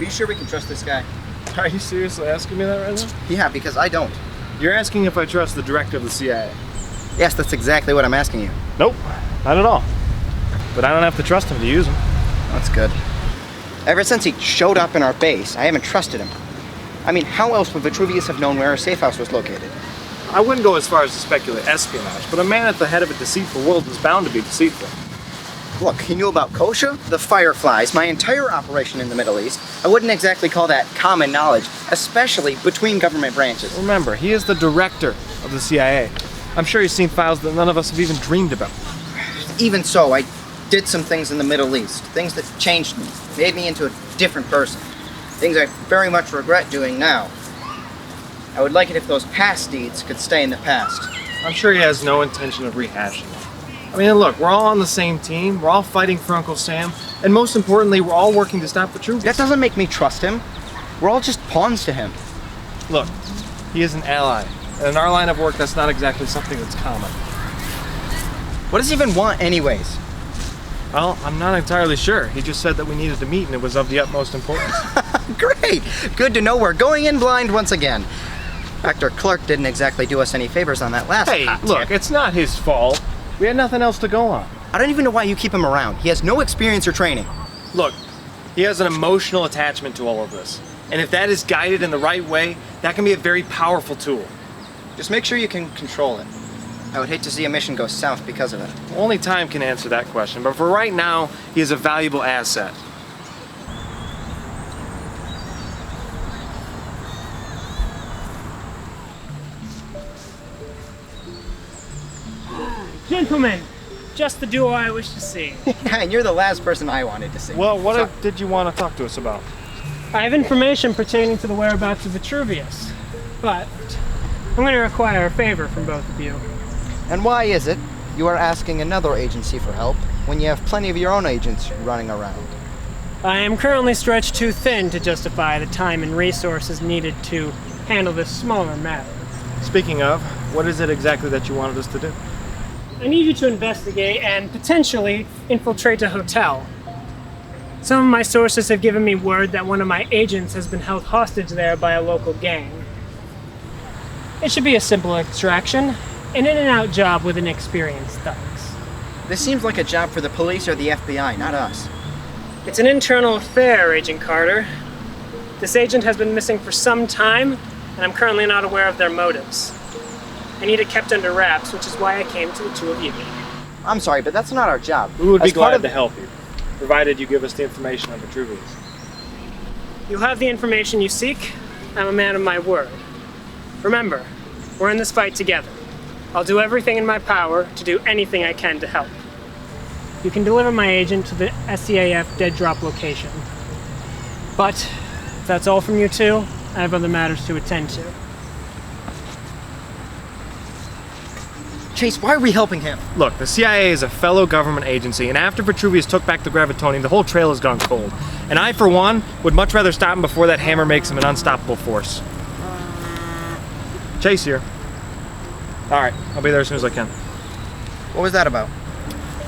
Are you sure we can trust this guy? Are you seriously asking me that right now? Yeah, because I don't. You're asking if I trust the director of the CIA. Yes, that's exactly what I'm asking you. Nope, not at all. But I don't have to trust him to use them. That's good. Ever since he showed up in our base, I haven't trusted him. I mean, how else would Vitruvious have known where our safe house was located? I wouldn't go as far as to speculate espionage, but a man at the head of a deceitful world is bound to be deceitful. Look, he knew about Kosha, the Fireflies, my entire operation in the Middle East. I wouldn't exactly call that common knowledge, especially between government branches. Remember, he is the director of the CIA. I'm sure he's seen files that none of us have even dreamed about. Even so, I did some things in the Middle East, things that changed me, made me into a different person. Things I very much regret doing now. I would like it if those past deeds could stay in the past. I'm sure he has no intention of rehashing them. I mean, look, we're all on the same team, we're all fighting for Uncle Sam, and most importantly, we're all working to stop Vitruvious. That doesn't make me trust him. We're all just pawns to him. Look, he is an ally, and in our line of work, that's not exactly something that's common. What does he even want anyways? Well, I'm not entirely sure. He just said that we needed to meet and it was of the utmost importance. Great! Good to know we're going in blind once again. Dr. Clark didn't exactly do us any favors on that last Hey, hot look, tip. it's not his fault. We had nothing else to go on. I don't even know why you keep him around. He has no experience or training. Look, he has an emotional attachment to all of this. And if that is guided in the right way, that can be a very powerful tool. Just make sure you can control it. I would hate to see a mission go south because of it. Only time can answer that question, but for right now, he is a valuable asset. Gentlemen, just the duo I wish to see. And you're the last person I wanted to see. Well, what did you want to talk to us about? I have information pertaining to the whereabouts of Vitruvious, but I'm going to require a favor from both of you. And why is it you are asking another agency for help when you have plenty of your own agents running around? I am currently stretched too thin to justify the time and resources needed to handle this smaller matter. Speaking of, what is it exactly that you wanted us to do? I need you to investigate and potentially infiltrate a hotel. Some of my sources have given me word that one of my agents has been held hostage there by a local gang. It should be a simple extraction, an in-and-out job with inexperienced thugs. This seems like a job for the police or the FBI, not us. It's an internal affair, Agent Carter. This agent has been missing for some time, and I'm currently not aware of their motives. I need it kept under wraps, which is why I came to the two of you. I'm sorry, but that's not our job. We would be As part glad of- to help you, provided you give us the information on Vitruvious. You'll have the information you seek. I'm a man of my word. Remember, we're in this fight together. I'll do everything in my power to do anything I can to help. You can deliver my agent to the SCAF dead drop location. But if that's all from you two, I have other matters to attend to. Chase, why are we helping him? Look, the CIA is a fellow government agency, and after Vitruvious took back the Gravitonium, the whole trail has gone cold. And I, for one, would much rather stop him before that hammer makes him an unstoppable force. Chase here. Alright, I'll be there as soon as I can. What was that about?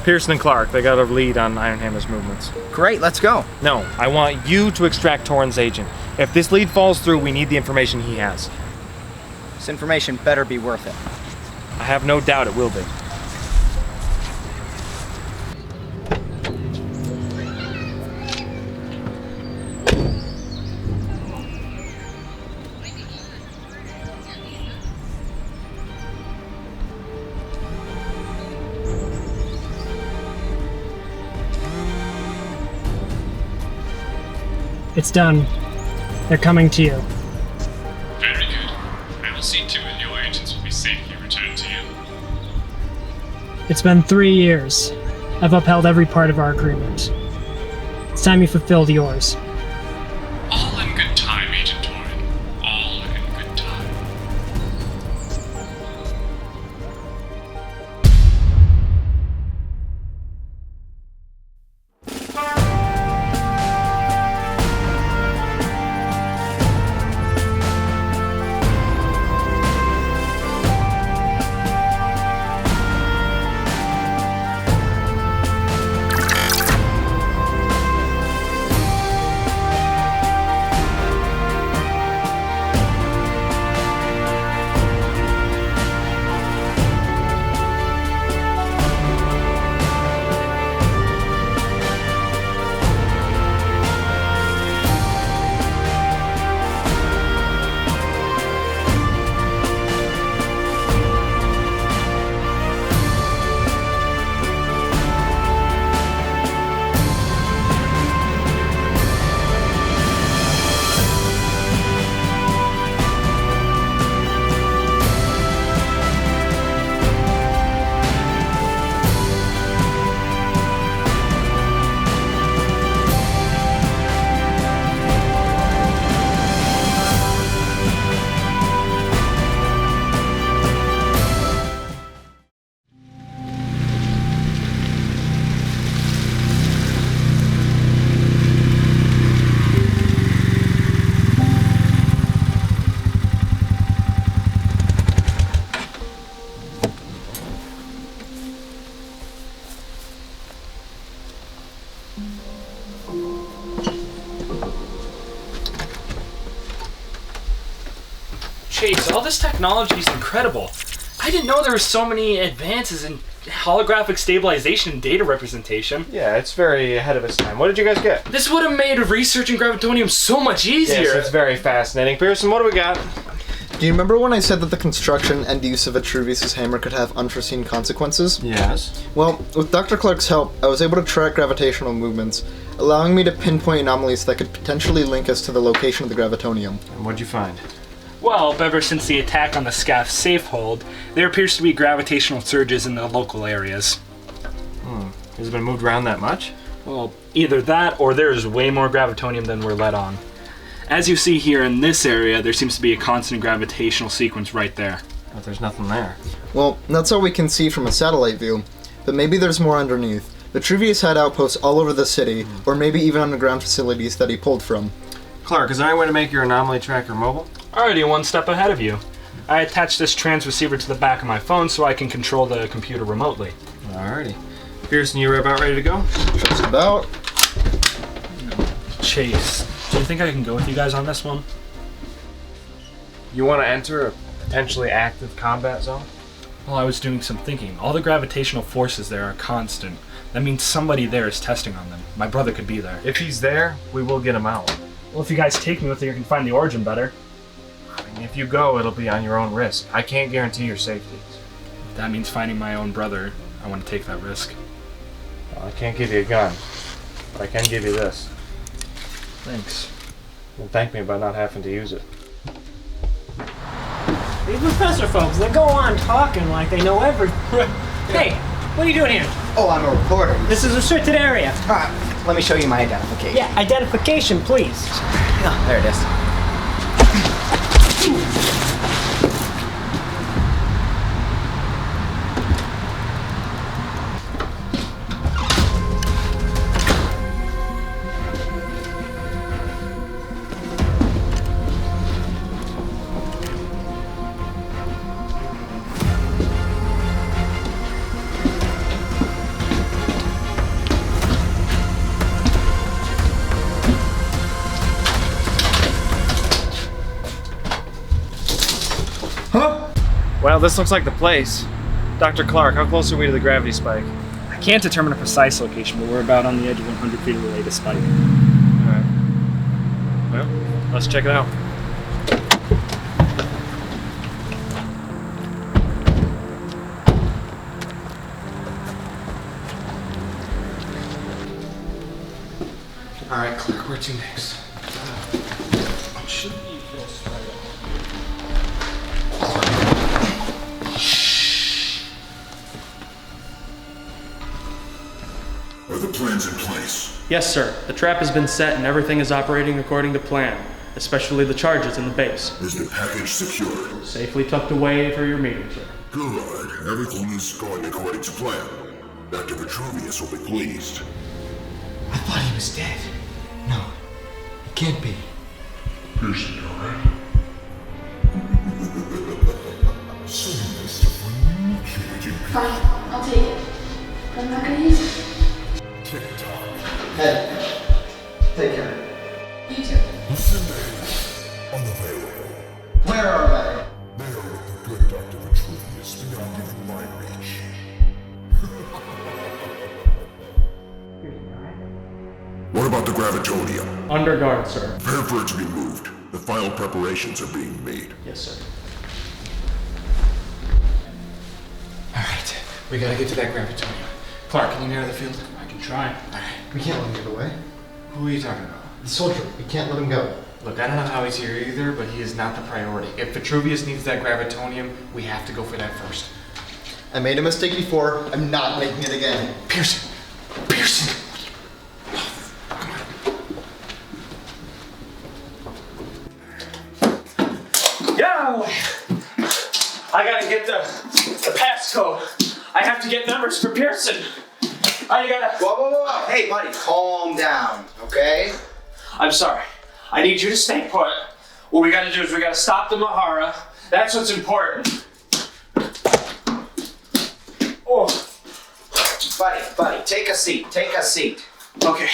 Pearson and Clark, they got a lead on Iron Hammer's movements. Great, let's go. No, I want you to extract Toren's agent. If this lead falls through, we need the information he has. This information better be worth it. I have no doubt it will be. It's done. They're coming to you. Very good. I will see to it your agents will be safely returned to you. It's been 3 years. I've upheld every part of our agreement. It's time you fulfilled yours. All in good time, Agent Toren. All in good time. Chase, all this technology is incredible. I didn't know there were so many advances in holographic stabilization and data representation. Yeah, it's very ahead of its time. What did you guys get? This would have made researching gravitonium so much easier. Yes, it's very fascinating. Pearson, what do we got? Do you remember when I said that the construction and use of Vitruvious' hammer could have unforeseen consequences? Yes. Well, with Dr. Clark's help, I was able to track gravitational movements, allowing me to pinpoint anomalies that could potentially link us to the location of the gravitonium. And what'd you find? Well, ever since the attack on the SCAF safe hold, there appears to be gravitational surges in the local areas. Has it been moved around that much? Well, either that or there's way more gravitonium than we're let on. As you see here in this area, there seems to be a constant gravitational sequence right there. But there's nothing there. Well, that's all we can see from a satellite view, but maybe there's more underneath. Vitruvius had outposts all over the city, or maybe even underground facilities that he pulled from. Clark, is there any way to make your anomaly tracker mobile? Already one step ahead of you. I attached this transceiver to the back of my phone so I can control the computer remotely. Alrighty. Pearson, you were about ready to go? Just about. Chase, do you think I can go with you guys on this one? You want to enter a potentially active combat zone? Well, I was doing some thinking. All the gravitational forces there are constant. That means somebody there is testing on them. My brother could be there. If he's there, we will get him out. Well, if you guys take me with you, you can find the origin better. I mean, if you go, it'll be on your own risk. I can't guarantee your safety. If that means finding my own brother, I want to take that risk. Well, I can't give you a gun, but I can give you this. Thanks. And thank me by not having to use it. These professor folks, they go on talking like they know everything. Hey, what are you doing here? Oh, I'm a reporter. This is a restricted area. Let me show you my identification. Yeah, identification, please. Oh, there it is. Well, this looks like the place. Dr. Clark, how close are we to the gravity spike? I can't determine a precise location, but we're about on the edge of 100 feet of the latest spike. Alright. Well, let's check it out. Alright, Clark, where to next? Should be this right up. Are the plans in place? Yes, sir. The trap has been set and everything is operating according to plan, especially the charges in the base. Is the package secured? Safely tucked away for your meeting, sir. Good. Everything is going according to plan. Dr. Vitruvious will be pleased. I thought he was dead. No, it can't be. Pearson, alright? So nice to find you. Fine, I'll take it. But I'm not gonna use it. Tick-tock. Hey, take care. You too. Listeners, unavailable. Where are they? They are with the good Dr. Vitruvious beyond even my reach. What about the gravitonium? Under guard, sir. Prepare for it to be moved. The final preparations are being made. Yes, sir. Alright, we gotta get to that gravitonium. Clark, can you narrow the field? I can try. We can't let him get away. Who are you talking about? The soldier. We can't let him go. Look, I don't know how he's here either, but he is not the priority. If Vitruvious needs that gravitonium, we have to go for that first. I made a mistake before. I'm not making it again. Pearson! Pearson! Yo! I gotta get the passcode. I have to get numbers for Pearson. I gotta. Whoa, whoa, whoa. Hey, buddy, calm down, okay? I'm sorry. I need you to stay put. What we gotta do is we gotta stop the Mahara. That's what's important. Oh. Buddy, take a seat. Take a seat. Okay.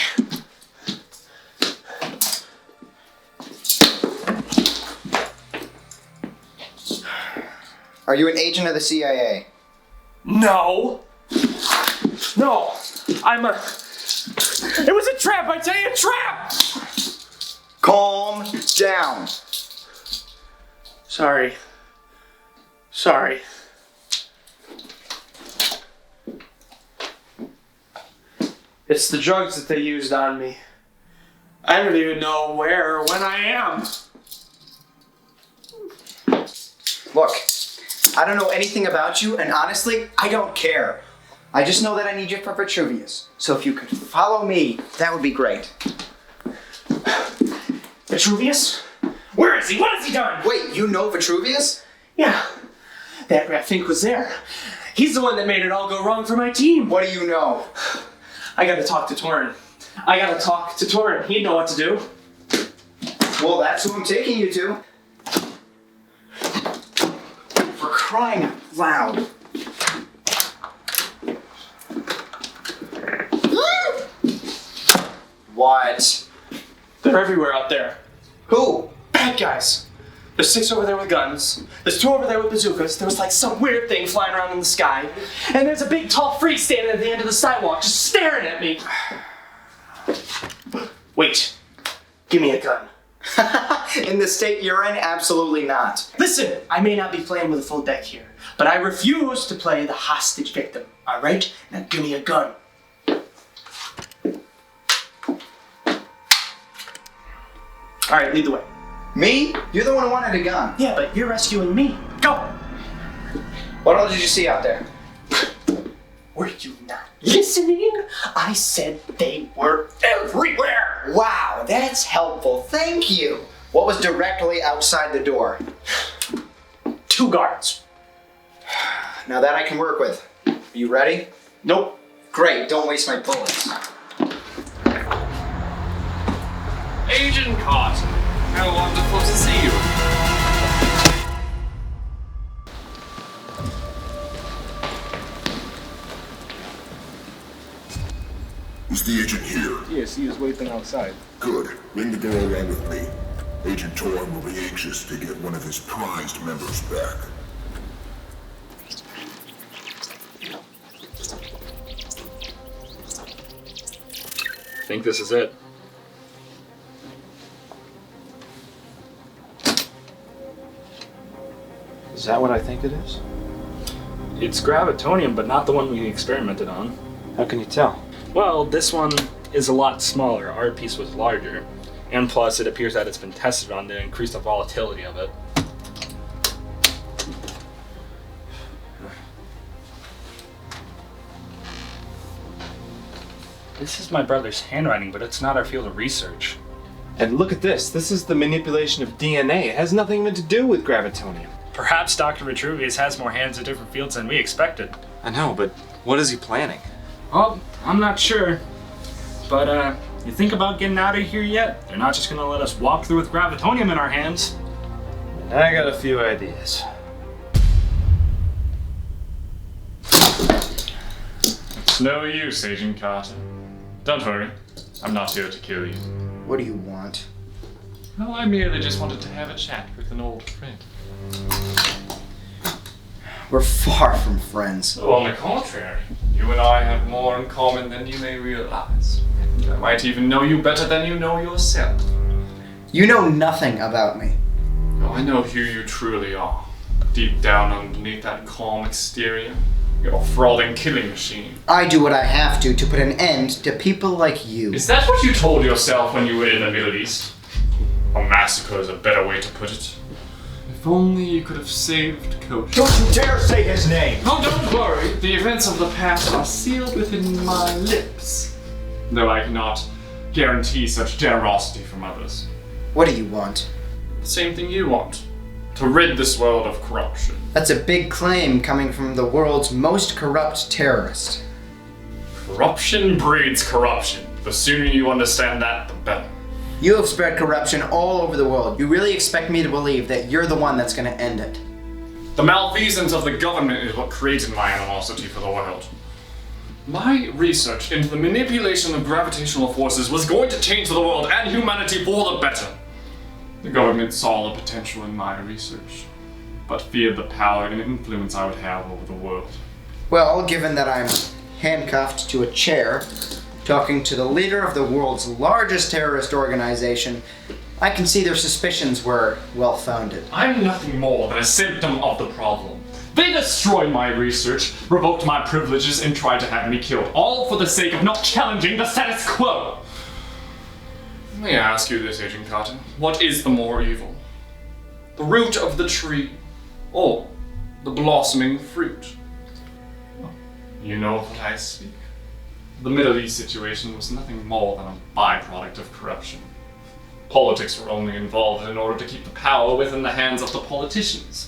Are you an agent of the CIA? No! No! It was a trap, I tell you, a trap! Calm down. Sorry. It's the drugs that they used on me. I don't even know where or when I am. Look, I don't know anything about you, and honestly, I don't care. I just know that I need you for Vitruvious. So if you could follow me, that would be great. Vitruvious? Where is he? What has he done? Wait, you know Vitruvious? Yeah, that rat Fink was there. He's the one that made it all go wrong for my team. What do you know? I gotta talk to Toren. He'd know what to do. Well, that's who I'm taking you to. For crying out loud. What? They're everywhere out there. Who? Bad guys. There's 6 over there with guns. There's 2 over there with bazookas. There was like some weird thing flying around in the sky. And there's a big tall freak standing at the end of the sidewalk just staring at me. Wait. Give me a gun. In the state you're in, absolutely not. Listen, I may not be playing with a full deck here, but I refuse to play the hostage victim, alright? Now give me a gun. Alright, lead the way. Me? You're the one who wanted a gun. Yeah, but you're rescuing me. Go! What else did you see out there? Were you not listening? I said they were everywhere! Wow, that's helpful. Thank you. What was directly outside the door? 2 guards. Now that I can work with. Are you ready? Nope. Great, don't waste my bullets. Agent Carter, how wonderful to see you. Is the agent here? Yes, he is waiting outside. Good. Bring the girl along with me. Agent Toren will be anxious to get one of his prized members back. I think this is it. Is that what I think it is? It's gravitonium, but not the one we experimented on. How can you tell? Well, this one is a lot smaller. Our piece was larger. And plus, it appears that it's been tested on to increase the volatility of it. This is my brother's handwriting, but it's not our field of research. And look at this. This is the manipulation of DNA. It has nothing even to do with gravitonium. Perhaps Dr. Vitruvious has more hands in different fields than we expected. I know, but what is he planning? Well, I'm not sure. But, you think about getting out of here yet? They're not just gonna let us walk through with gravitonium in our hands. I got a few ideas. It's no use, Agent Carter. Don't worry, I'm not here to kill you. What do you want? No, I merely just wanted to have a chat with an old friend. We're far from friends. Oh, on the contrary, you and I have more in common than you may realize. I might even know you better than you know yourself. You know nothing about me. Oh, I know who you truly are. Deep down underneath that calm exterior, you're a frauding killing machine. I do what I have to put an end to people like you. Is that what you told yourself when you were in the Middle East? A massacre is a better way to put it. If only you could have saved Coach. Don't you dare say his name! Oh, don't worry. The events of the past are sealed within my lips. Though I cannot guarantee such generosity from others. What do you want? The same thing you want. To rid this world of corruption. That's a big claim coming from the world's most corrupt terrorist. Corruption breeds corruption. The sooner you understand that, the better. You have spread corruption all over the world. You really expect me to believe that you're the one that's gonna end it? The malfeasance of the government is what created my animosity for the world. My research into the manipulation of gravitational forces was going to change the world and humanity for the better. The government saw the potential in my research. but feared the power and influence I would have over the world. Well, given that I'm handcuffed to a chair, talking to the leader of the world's largest terrorist organization, I can see their suspicions were well-founded. I'm nothing more than a symptom of the problem. They destroyed my research, revoked my privileges, and tried to have me killed, all for the sake of not challenging the status quo. May I ask you this, Agent Cotton? What is the more evil? The root of the tree, or the blossoming fruit? You know of what I speak. The Middle East situation was nothing more than a byproduct of corruption. Politics were only involved in order to keep the power within the hands of the politicians.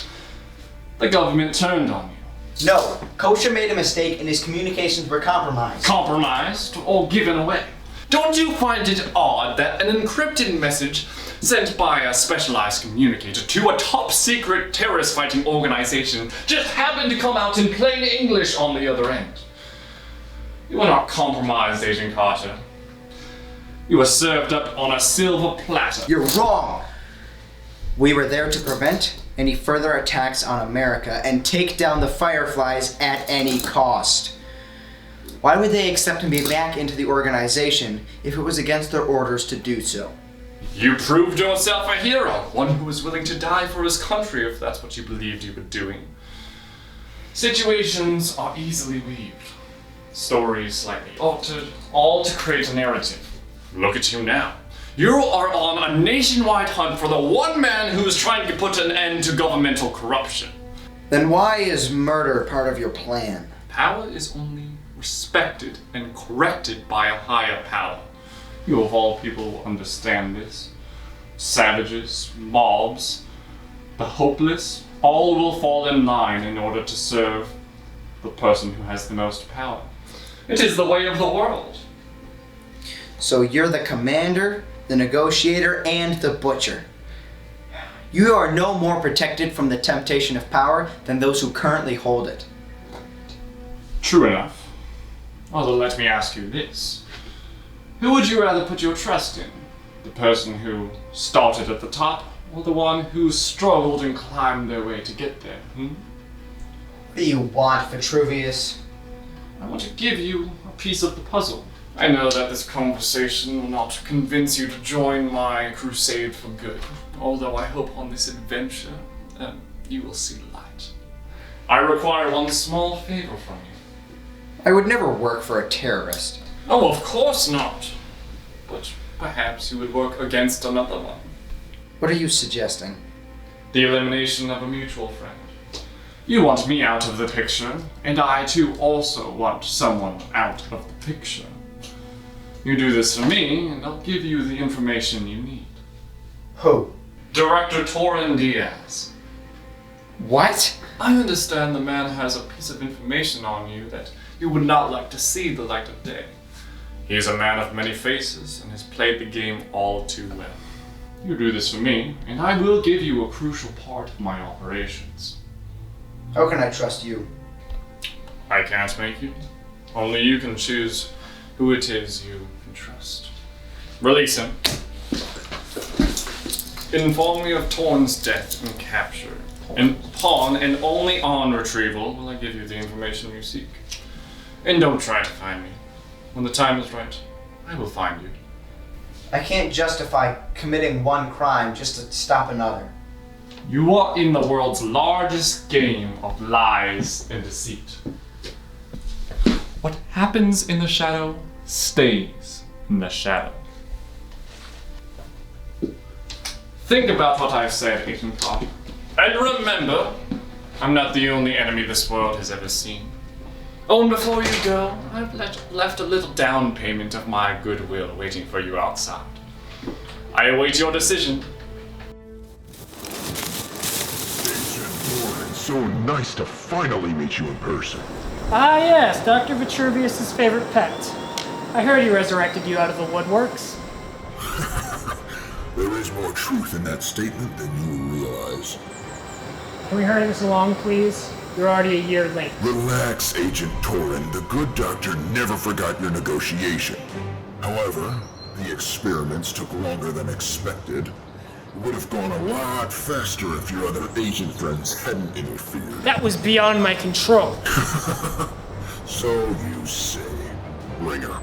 The government turned on you. No, Kosha made a mistake and his communications were compromised. Compromised or given away? Don't you find it odd that an encrypted message sent by a specialized communicator to a top-secret terrorist-fighting organization just happened to come out in plain English on the other end? You were not compromised, Agent Carter. You were served up on a silver platter. You're wrong! We were there to prevent any further attacks on America and take down the Fireflies at any cost. Why would they accept me back into the organization if it was against their orders to do so? You proved yourself a hero, one who was willing to die for his country if that's what you believed you were doing. Situations are easily weaved, stories slightly altered, all to create a narrative. Look at you now. You are on a nationwide hunt for the one man who is trying to put an end to governmental corruption. Then why is murder part of your plan? Power is only respected and corrected by a higher power. You of all people will understand this. Savages, mobs, the hopeless, all will fall in line in order to serve the person who has the most power. It is the way of the world. So you're the commander, the negotiator, and the butcher. You are no more protected from the temptation of power than those who currently hold it. True enough. Although let me ask you this. Who would you rather put your trust in? The person who started at the top, or the one who struggled and climbed their way to get there? What do you want, Vitruvious? I want to give you a piece of the puzzle. I know that this conversation will not convince you to join my crusade for good, although I hope on this adventure you will see light. I require one small favor from you. I would never work for a terrorist. Oh, of course not. But perhaps you would work against another one. What are you suggesting? The elimination of a mutual friend. You want me out of the picture, and I too also want someone out of the picture. You do this for me, and I'll give you the information you need. Who? Director Toren Diaz. What? I understand the man has a piece of information on you that you would not like to see the light of day. He is a man of many faces and has played the game all too well. You do this for me, and I will give you a crucial part of my operations. How can I trust you? I can't make you. Only you can choose who it is you can trust. Release him. Inform me of Toren's death and capture. And upon and only on retrieval will I give you the information you seek. And don't try to find me. When the time is right, I will find you. I can't justify committing one crime just to stop another. You are in the world's largest game of lies and deceit. What happens in the shadow stays in the shadow. Think about what I've said, Agent Toren. And remember, I'm not the only enemy this world has ever seen. Oh, and before you go, I've left a little down payment of my goodwill waiting for you outside. I await your decision. So nice to finally meet you in person. Ah yes, Dr. Vitruvious' favorite pet. I heard he resurrected you out of the woodworks. There is more truth in that statement than you realize. Can we hurry this along, please? You're already a year late. Relax, Agent Toren. The good doctor never forgot your negotiation. However, the experiments took longer than expected, It would have gone a lot faster if your other agent friends hadn't interfered. That was beyond my control. So you say. Bring her.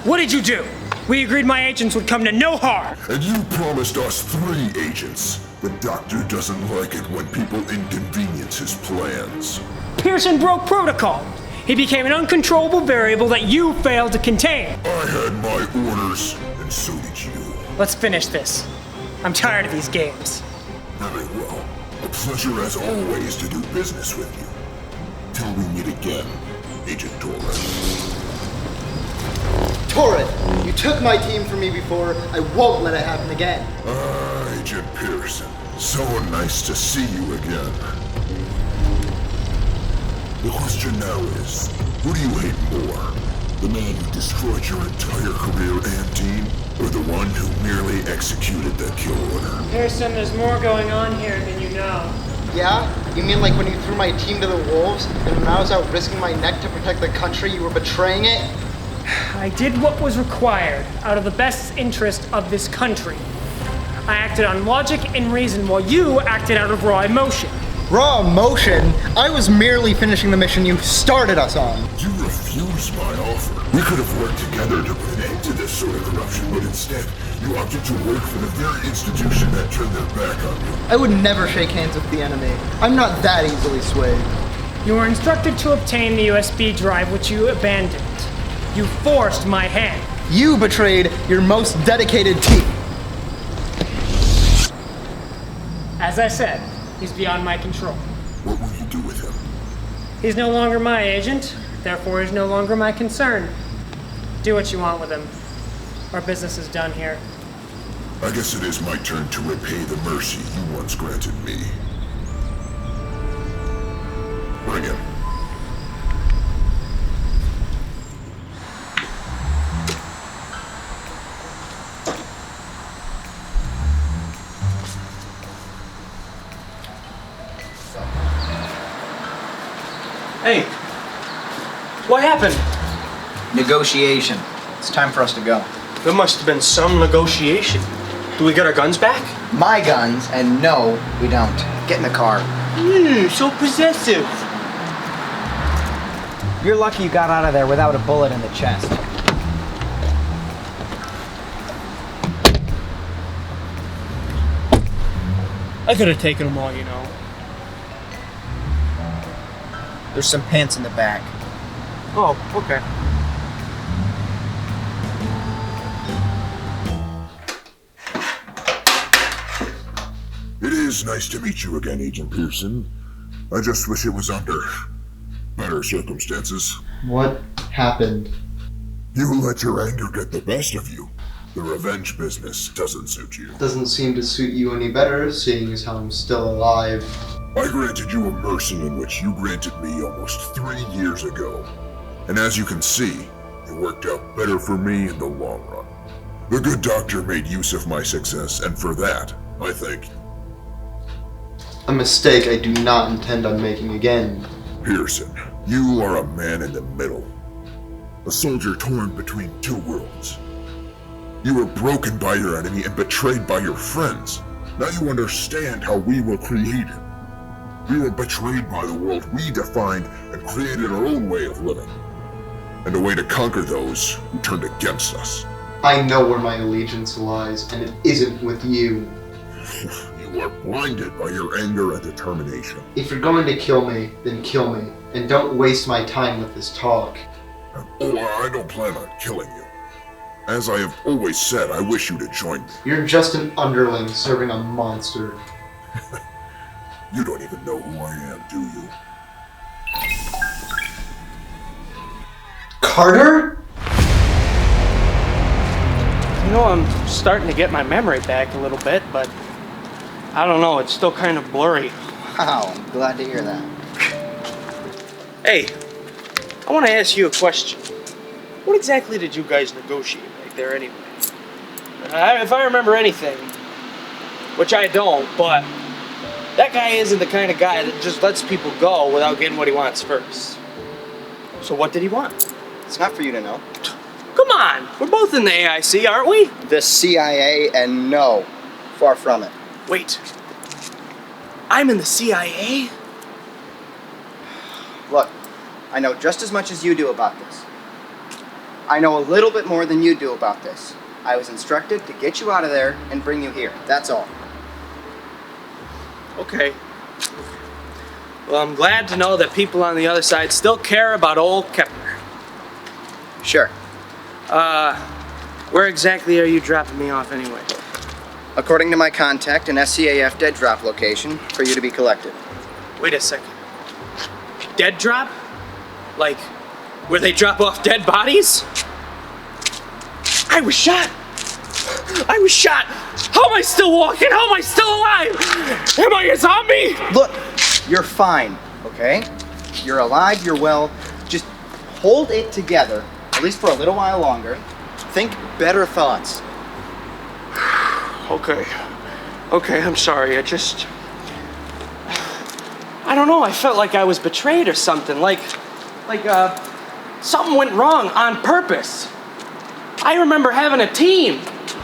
What did you do? We agreed my agents would come to no harm. And you promised us 3 agents. The doctor doesn't like it when people inconvenience his plans. Pearson broke protocol. He became an uncontrollable variable that you failed to contain. I had my orders, and so did you. Let's finish this. I'm tired of these games. Very well. A pleasure as always to do business with you. Till we meet again, Agent Toren. Toren, you took my team from me before. I won't let it happen again. Agent Pearson. So nice to see you again. The question now is, who do you hate more? The man who destroyed your entire career and team, or the one who merely executed the kill order? Pearson, there's more going on here than you know. Yeah? You mean like when you threw my team to the wolves, and when I was out risking my neck to protect the country, you were betraying it? I did what was required out of the best interest of this country. I acted on logic and reason while you acted out of raw emotion. Raw emotion? I was merely finishing the mission you started us on. You refused my offer. We could have worked together to put an end to this sort of corruption, but instead, you opted to work for the very institution that turned their back on you. I would never shake hands with the enemy. I'm not that easily swayed. You were instructed to obtain the USB drive, which you abandoned. You forced my hand. You betrayed your most dedicated team. As I said, he's beyond my control. What will you do with him? He's no longer my agent, therefore he's no longer my concern. Do what you want with him. Our business is done here. I guess it is my turn to repay the mercy you once granted me. Bring him. Hey, what happened? Negotiation. It's time for us to go. There must have been some negotiation. Do we get our guns back? My guns, and no, we don't. Get in the car. So possessive. You're lucky you got out of there without a bullet in the chest. I could have taken them all, you know. There's some pants in the back. Oh, okay. It is nice to meet you again, Agent Pearson. I just wish it was under better circumstances. What happened? You let your anger get the best of you. The revenge business doesn't suit you. Doesn't seem to suit you any better, seeing as how I'm still alive. I granted you a mercy in which you granted me almost 3 years ago. And as you can see, it worked out better for me in the long run. The good doctor made use of my success, and for that, I thank you. A mistake I do not intend on making again. Pearson, you are a man in the middle. A soldier torn between 2 worlds. You were broken by your enemy and betrayed by your friends. Now you understand how we were created. We were betrayed by the world we defined and created our own way of living. And a way to conquer those who turned against us. I know where my allegiance lies, and it isn't with you. You are blinded by your anger and determination. If you're going to kill me, then kill me. And don't waste my time with this talk. Oh, I don't plan on killing you. As I have always said, I wish you to join me. You're just an underling serving a monster. You don't even know who I am, do you? Carter? You know, I'm starting to get my memory back a little bit, but I don't know, it's still kind of blurry. Wow, I'm glad to hear that. Hey, I want to ask you a question. What exactly did you guys negotiate right there anyway? If I remember anything, which I don't, but that guy isn't the kind of guy that just lets people go without getting what he wants first. So what did he want? It's not for you to know. Come on, we're both in the AIC, aren't we? The CIA, and no, far from it. Wait, I'm in the CIA? Look, I know just as much as you do about this. I know a little bit more than you do about this. I was instructed to get you out of there and bring you here. That's all. Okay. Well, I'm glad to know that people on the other side still care about old Kepner. Sure. Where exactly are you dropping me off anyway? According to my contact, an SCAF dead drop location for you to be collected. Wait a second. Dead drop? Like, where they drop off dead bodies? I was shot! I was shot! How am I still walking? How am I still alive? Am I a zombie? Look, you're fine, okay? You're alive, you're well. Just hold it together, at least for a little while longer. Think better thoughts. Okay. Okay, I'm sorry. I don't know. I felt like I was betrayed or something. Like something went wrong on purpose. I remember having a team.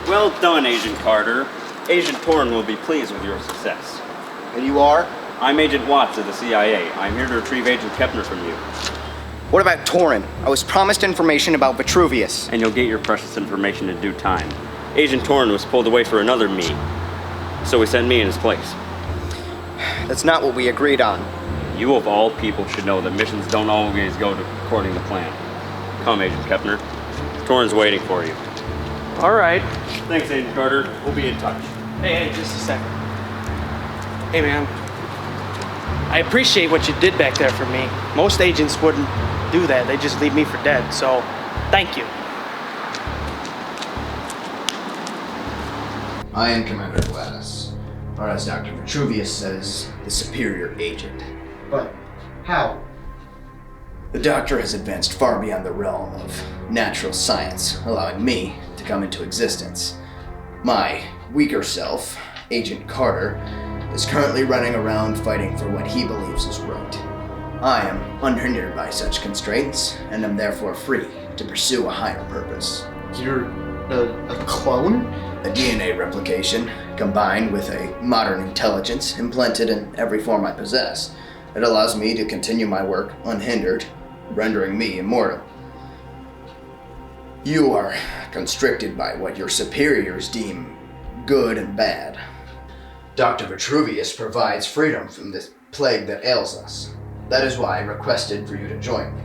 Well done, Agent Carter. Agent Toren will be pleased with your success. And you are? I'm Agent Watts of the CIA. I'm here to retrieve Agent Kepner from you. What about Toren? I was promised information about Vitruvious. And you'll get your precious information in due time. Agent Toren was pulled away for another me, so he sent me in his place. That's not what we agreed on. You of all people should know that missions don't always go according to plan. Come, Agent Kepner. Toren's waiting for you. All right. Thanks, Agent Carter. We'll be in touch. Hey, just a second. Hey, man. I appreciate what you did back there for me. Most agents wouldn't do that. They just leave me for dead, so thank you. I am Commander Gladys, or as Dr. Vitruvious says, the superior agent. But how? The Doctor has advanced far beyond the realm of natural science, allowing me to come into existence. My weaker self, Agent Carter, is currently running around fighting for what he believes is right. I am unhindered by such constraints, and am therefore free to pursue a higher purpose. You're a clone? A DNA replication, combined with a modern intelligence implanted in every form I possess. It allows me to continue my work unhindered, rendering me immortal. You are constricted by what your superiors deem good and bad. Dr. Vitruvious provides freedom from this plague that ails us. That is why I requested for you to join me,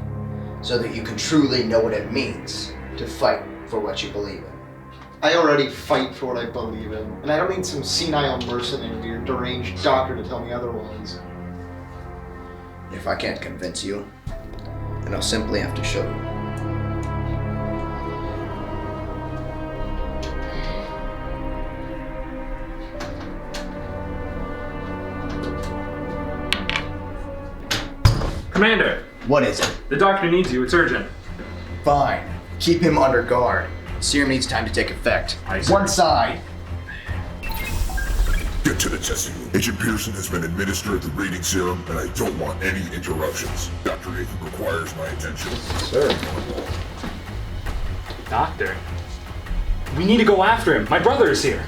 so that you can truly know what it means to fight for what you believe in. I already fight for what I believe in, and I don't need some senile mercenary or deranged doctor to tell me otherwise. If I can't convince you, then I'll simply have to show you. Commander! What is it? The doctor needs you. It's urgent. Fine. Keep him under guard. Serum needs time to take effect. One side. Get to the testing room. Agent Pearson has been administered the reading serum, and I don't want any interruptions. Dr. Nathan requires my attention. Sir. Doctor? We need to go after him. My brother is here.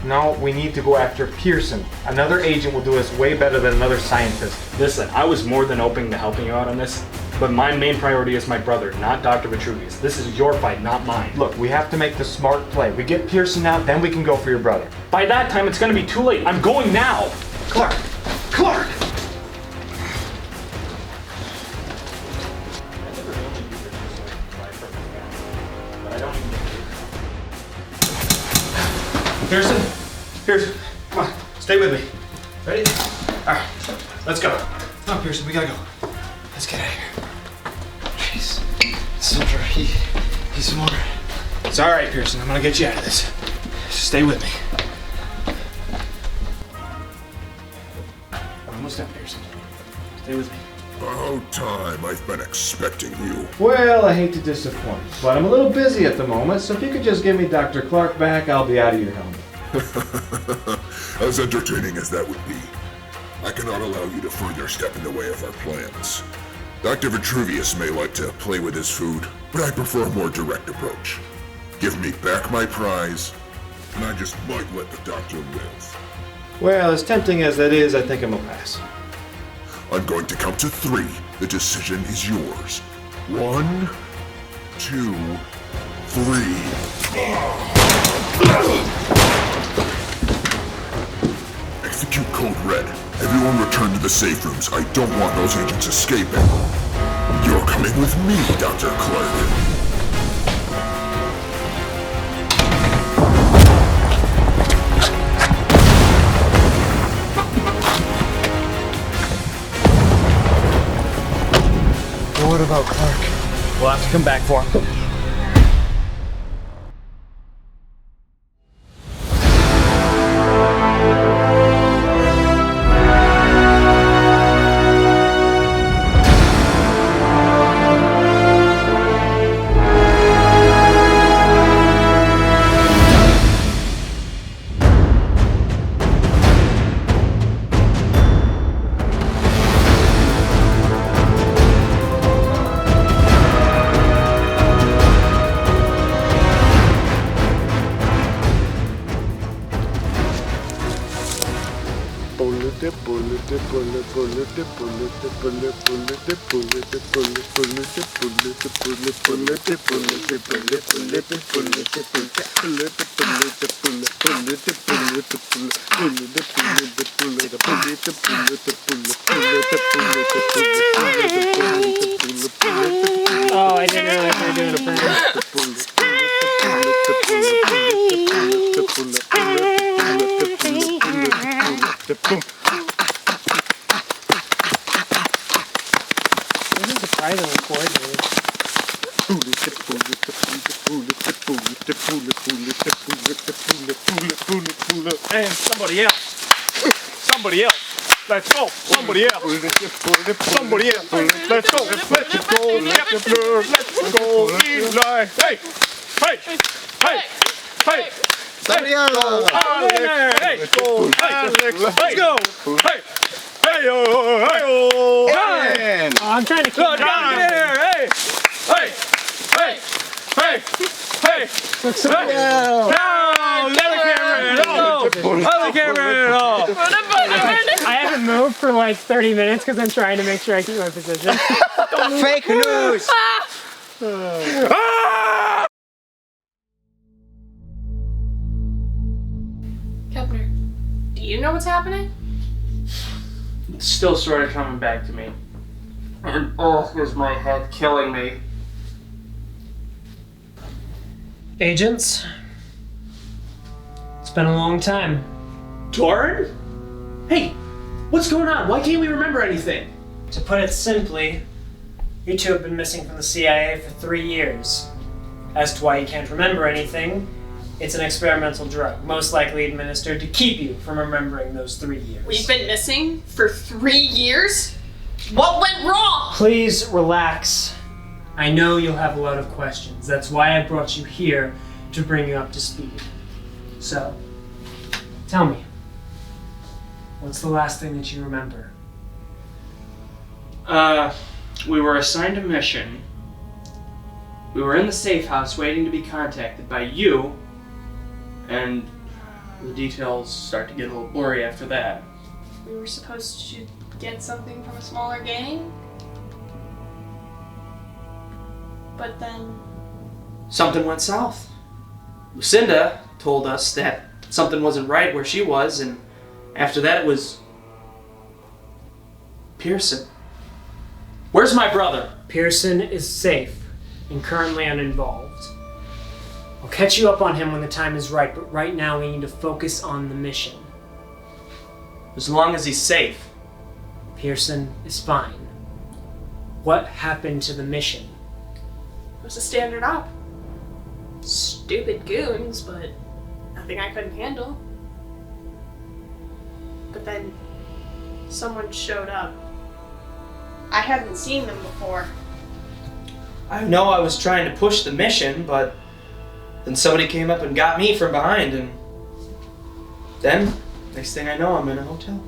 No, we need to go after Pearson. Another agent will do us way better than another scientist. Listen, I was more than open to helping you out on this, but my main priority is my brother, not Dr. Vitruvious. This is your fight, not mine. Look, we have to make the smart play. We get Pearson out, then we can go for your brother. By that time, it's gonna be too late. I'm going now. Clark! Clark! Pearson? Pearson, come on. Stay with me. Ready? Alright, let's go. Come on, Pearson, we gotta go. Let's get out of here. Jeez. Soldier, he's smarter. It's alright, Pearson. I'm gonna get you out of this. Just stay with me. I'm almost done, Pearson. Stay with me. About time. I've been expecting you. Well, I hate to disappoint, but I'm a little busy at the moment, so if you could just give me Dr. Clark back, I'll be out of your helmet. As entertaining as that would be, I cannot allow you to further step in the way of our plans. Dr. Vitruvious may like to play with his food, but I prefer a more direct approach. Give me back my prize, and I just might let the doctor live. Well, as tempting as that is, I think I'm gonna pass. I'm going to count to 3. The decision is yours. 1, 2, 3. Execute Code Red. Everyone return to the safe rooms. I don't want those agents escaping. You're coming with me, Dr. Clark. What about Clark? We'll have to come back for him. Oh, I didn't realize we were doing a This is surprisingly coordinated. And somebody else. Somebody else. Let's go. Somebody else. Somebody else. Let's go. Let's go. Kepner. Let's go. Eli. Hey. Hey. Hey. Hey. Somebody else. Hey. Let's go. Let's go. Hey. Hey. Oh. Hey. I'm trying to keep Go down here. Hey. Hey. Hey. Hey. Hey. Down. Let the camera in. Oh. Let the camera in. Oh. I haven't moved for like 30 minutes because I'm trying to make sure I keep my position. Fake news! Kepner, do you know what's happening? It's still sort of coming back to me. And is my head killing me. Agents, it's been a long time. Toren? Hey, what's going on? Why can't we remember anything? To put it simply, you two have been missing from the CIA for 3 years. As to why you can't remember anything, it's an experimental drug, most likely administered to keep you from remembering those 3 years. We've been missing for 3 years? What went wrong? Please relax. I know you'll have a lot of questions. That's why I brought you here, to bring you up to speed. So, tell me, what's the last thing that you remember? We were assigned a mission. We were in the safe house waiting to be contacted by you, and the details start to get a little blurry after that. We were supposed to get something from a smaller gang? But then... Something went south. Lucinda told us that something wasn't right where she was, and after that it was... Pearson. Where's my brother? Pearson is safe and currently uninvolved. I'll catch you up on him when the time is right, but right now we need to focus on the mission. As long as he's safe. Pearson is fine. What happened to the mission? It was a standard op. Stupid goons, but nothing I couldn't handle. But then someone showed up. I hadn't seen them before. I know I was trying to push the mission, but then somebody came up and got me from behind, and then, next thing I know, I'm in a hotel.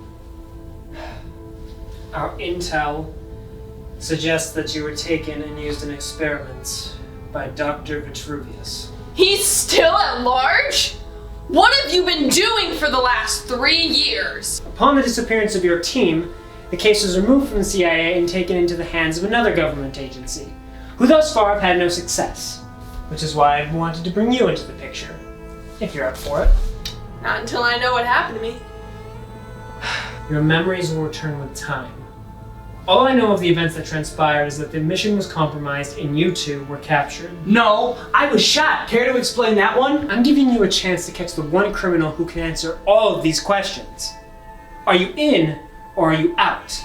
Our intel suggests that you were taken and used in experiments by Dr. Vitruvious. He's still at large? What have you been doing for the last 3 years? Upon the disappearance of your team, the case was removed from the CIA and taken into the hands of another government agency, who thus far have had no success. Which is why I wanted to bring you into the picture, if you're up for it. Not until I know what happened to me. Your memories will return with time. All I know of the events that transpired is that the mission was compromised and you two were captured. No, I was shot. Care to explain that one? I'm giving you a chance to catch the one criminal who can answer all of these questions. Are you in or are you out?